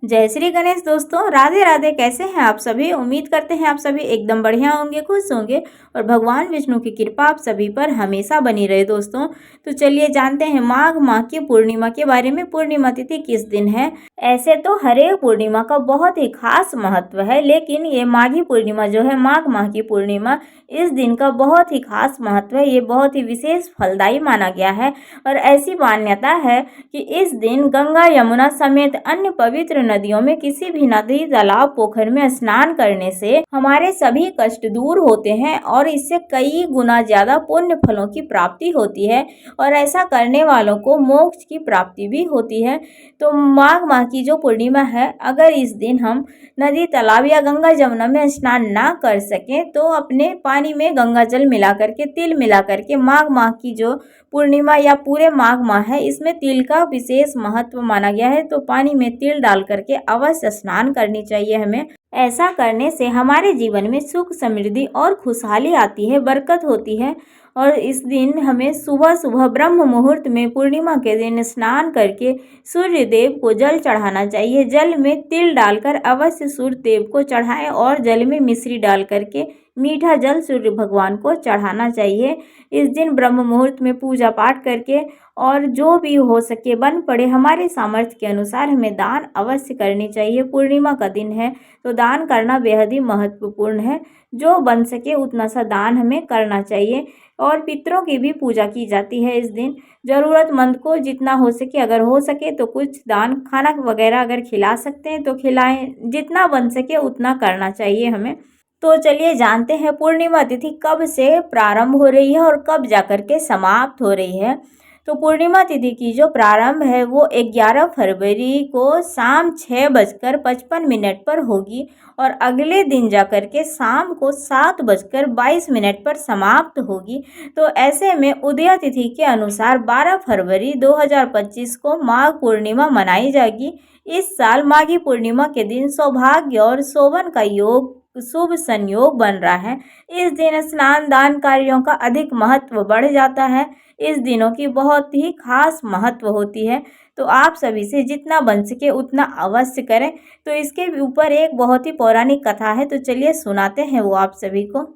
जय श्री गणेश दोस्तों, राधे राधे। कैसे हैं आप सभी? उम्मीद करते हैं आप सभी एकदम बढ़िया होंगे, खुश होंगे और भगवान विष्णु की कृपा आप सभी पर हमेशा बनी रहे। दोस्तों तो चलिए जानते हैं माघ माह की पूर्णिमा के बारे में। पूर्णिमा तिथि किस दिन है? ऐसे तो हर एक पूर्णिमा का बहुत ही खास महत्व है, लेकिन ये माघी पूर्णिमा जो है, माघ माह की पूर्णिमा, इस दिन का बहुत ही खास महत्व है। ये बहुत ही विशेष फलदायी माना गया है और ऐसी मान्यता है कि इस दिन गंगा, यमुना समेत अन्य पवित्र नदियों में किसी भी नदी, तालाब, पोखर में स्नान करने से हमारे सभी कष्ट दूर होते हैं और इससे कई गुना ज्यादा पुण्य फलों की प्राप्ति होती है और ऐसा करने वालों को मोक्ष की प्राप्ति भी होती है। तो माघ माह की जो पूर्णिमा है, अगर इस दिन हम नदी, तालाब या गंगा, जमुना में स्नान ना कर सकें तो अपने पानी में गंगा जल मिला करके, तिल मिला करके, माघ माह की जो पूर्णिमा या पूरे माघ माह है, इसमें तिल का विशेष महत्व माना गया है। तो पानी में तिल डाल करके अवश्य स्नान करनी चाहिए हमें। ऐसा करने से हमारे जीवन में सुख, समृद्धि और खुशहाली आती है, बरकत होती है। और इस दिन हमें सुबह सुबह ब्रह्म मुहूर्त में पूर्णिमा के दिन स्नान करके सूर्य देव को जल चढ़ाना चाहिए। जल में तिल डालकर अवश्य सूर्य देव को चढ़ाएं और जल में मिश्री डाल करके मीठा जल सूर्य भगवान को चढ़ाना चाहिए। इस दिन ब्रह्म मुहूर्त में पूजा पाठ करके और जो भी हो सके बन पड़े हमारे सामर्थ्य के अनुसार हमें दान अवश्य करनी चाहिए। पूर्णिमा का दिन है तो दान करना बेहद ही महत्वपूर्ण है। जो बन सके उतना सा दान हमें करना चाहिए। और पितरों की भी पूजा की जाती है इस दिन। ज़रूरतमंद को जितना हो सके, अगर हो सके तो कुछ दान, खाना वगैरह अगर खिला सकते हैं तो खिलाएं। जितना बन सके उतना करना चाहिए हमें। तो चलिए जानते हैं पूर्णिमा तिथि कब से प्रारंभ हो रही है और कब जाकर के समाप्त हो रही है। तो पूर्णिमा तिथि की जो प्रारंभ है वो 11 फरवरी को शाम 6:55 पर होगी और अगले दिन जाकर के शाम को 7:22 पर समाप्त होगी। तो ऐसे में उदय तिथि के अनुसार 12 फरवरी 2025 को माघ पूर्णिमा मनाई जाएगी। इस साल माघी पूर्णिमा के दिन सौभाग्य और शोभन का योग, शुभ संयोग बन रहा है। इस दिन स्नान दान कार्यों का अधिक महत्व बढ़ जाता है। इस दिनों की बहुत ही खास महत्व होती है। तो आप सभी से जितना बन सके उतना अवश्य करें। तो इसके ऊपर एक बहुत ही पौराणिक कथा है, तो चलिए सुनाते हैं वो आप सभी को।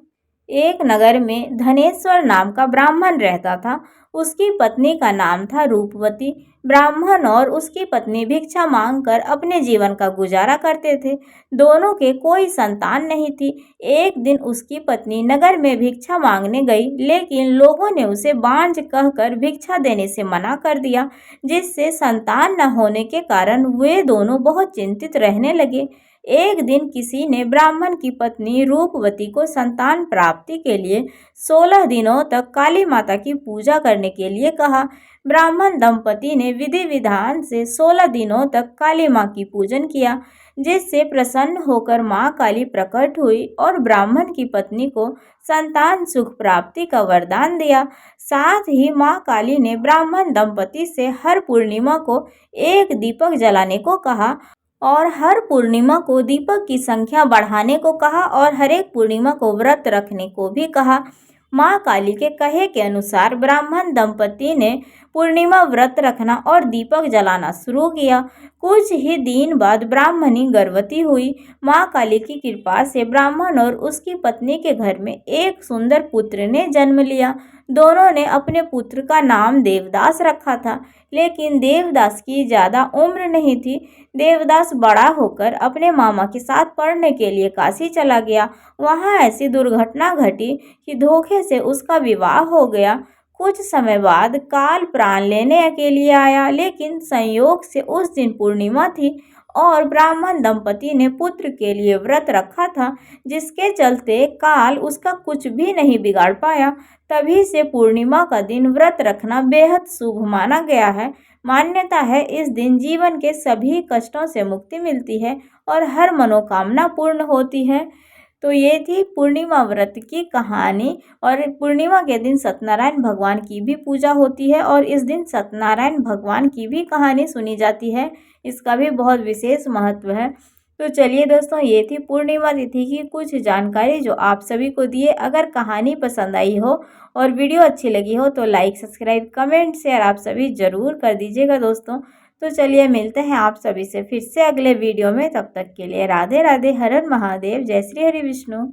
एक नगर में धनेश्वर नाम का ब्राह्मण रहता था। उसकी पत्नी का नाम था रूपवती। ब्राह्मण और उसकी पत्नी भिक्षा मांगकर अपने जीवन का गुजारा करते थे। दोनों के कोई संतान नहीं थी। एक दिन उसकी पत्नी नगर में भिक्षा मांगने गई, लेकिन लोगों ने उसे बांझ कहकर भिक्षा देने से मना कर दिया, जिससे संतान न होने के कारण वे दोनों बहुत चिंतित रहने लगे। एक दिन किसी ने ब्राह्मण की पत्नी रूपवती को संतान प्राप्ति के लिए 16 दिनों तक काली माता की पूजा करने के लिए कहा। ब्राह्मण दंपति ने विधि विधान से 16 दिनों तक काली माँ की पूजन किया, जिससे प्रसन्न होकर माँ काली प्रकट हुई और ब्राह्मण की पत्नी को संतान सुख प्राप्ति का वरदान दिया। साथ ही माँ काली ने ब्राह्मण दंपति से हर पूर्णिमा को एक दीपक जलाने को कहा और हर पूर्णिमा को दीपक की संख्या बढ़ाने को कहा और हर एक पूर्णिमा को व्रत रखने को भी कहा। माँ काली के कहे के अनुसार ब्राह्मण दंपति ने पूर्णिमा व्रत रखना और दीपक जलाना शुरू किया। कुछ ही दिन बाद ब्राह्मणी गर्भवती हुई। माँ काली की कृपा से ब्राह्मण और उसकी पत्नी के घर में एक सुंदर पुत्र ने जन्म लिया। दोनों ने अपने पुत्र का नाम देवदास रखा था, लेकिन देवदास की ज़्यादा उम्र नहीं थी। देवदास बड़ा होकर अपने मामा के साथ पढ़ने के लिए काशी चला गया। वहाँ ऐसी दुर्घटना घटी कि धोखे से उसका विवाह हो गया। कुछ समय बाद काल प्राण लेने के लिए आया, लेकिन संयोग से उस दिन पूर्णिमा थी और ब्राह्मण दंपति ने पुत्र के लिए व्रत रखा था, जिसके चलते काल उसका कुछ भी नहीं बिगाड़ पाया। तभी से पूर्णिमा का दिन व्रत रखना बेहद शुभ माना गया है। मान्यता है इस दिन जीवन के सभी कष्टों से मुक्ति मिलती है और हर मनोकामना पूर्ण होती है। तो ये थी पूर्णिमा व्रत की कहानी। और पूर्णिमा के दिन सत्यनारायण भगवान की भी पूजा होती है और इस दिन सत्यनारायण भगवान की भी कहानी सुनी जाती है। इसका भी बहुत विशेष महत्व है। तो चलिए दोस्तों, ये थी पूर्णिमा तिथि की कुछ जानकारी जो आप सभी को दिए। अगर कहानी पसंद आई हो और वीडियो अच्छी लगी हो तो लाइक, सब्सक्राइब, कमेंट, शेयर आप सभी ज़रूर कर दीजिएगा दोस्तों। तो चलिए मिलते हैं आप सभी से फिर से अगले वीडियो में, तब तक के लिए राधे राधे, हर हर महादेव, जय श्री हरि विष्णु।